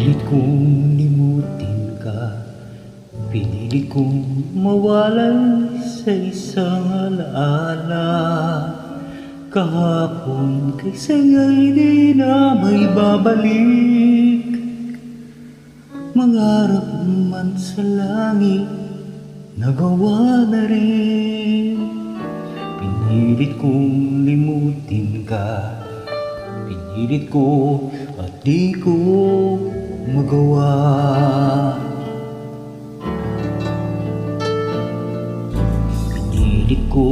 Pinilit kong limutin ka, pinilit kong mawalay sa isang alaala. Kahapon kaysa nga'y di na may babalik. Mangarap man sa langit, nagawa na rin. Pinilit kong limutin ka, pinilit ko at di ko magawa. Pinilit ko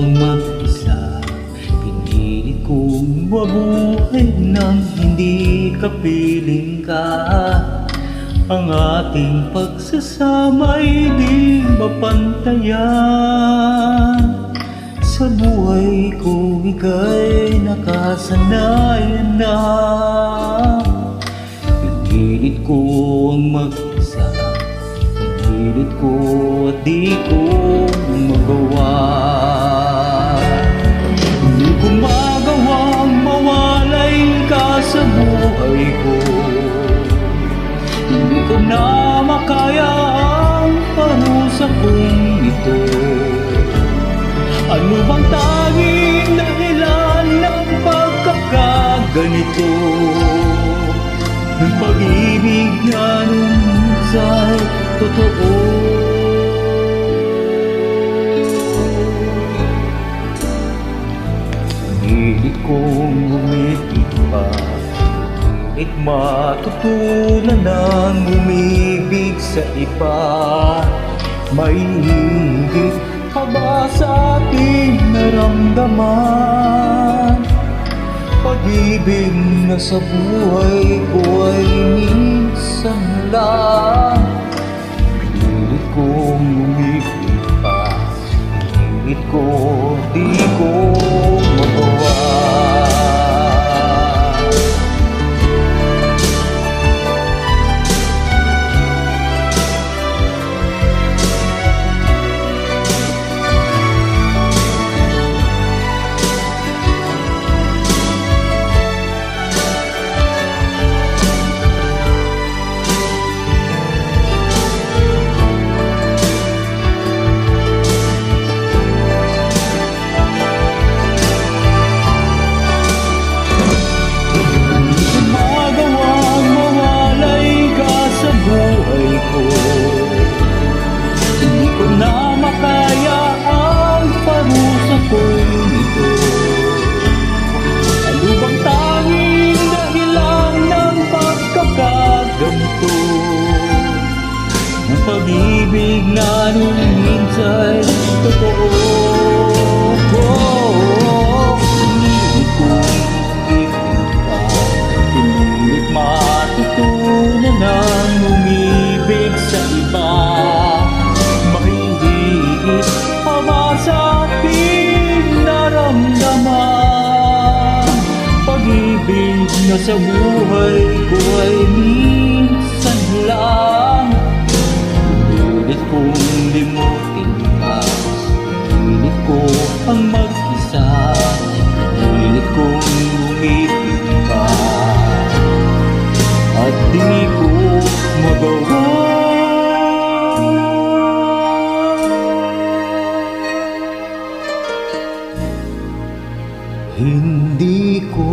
ang mag-isa, pinilit kong mabuhay nang hindi kapiling ka. Ang ating pagsasama'y di mapantayan. Sa buhay ko ika'y nakasanayan na. Pinilit ko ang mag-isa, pinilit ko at di ko magawa. Hindi ko magawang mawalay ka sa buhay ko. Hindi ko na makaya ang parusa kong ito. Ano bang tanging dahilan ng pagkakaganito? Ng pag-ibig na sa'y totoo. Pinilit kong umibig pa, pinilit matutunan ng umibig sa iba. May higit pa ba sa ating naramdaman? Pag-ibig na sa buhay ko ay minsan lang. Pinilit kong umibig pa, pinilit ko di ko magawa. Hindi ko na makaya ang parusa kong ito. Ano bang tanging dahilan ng pagkakaganito? Ng pag-ibig na nung minsa'y totoo. Pinilit kong ibig ka, pinilit matutunan ng umibig sa iba. Mahigit pa ba sa ating naramdaman? Pag-ibig na sa buhay ko ay minsan lang. Pinilit kong limutin ka, pinilit ko ang mag-isa, pinilit kong umibig ka at di ko magawa. Hindi ko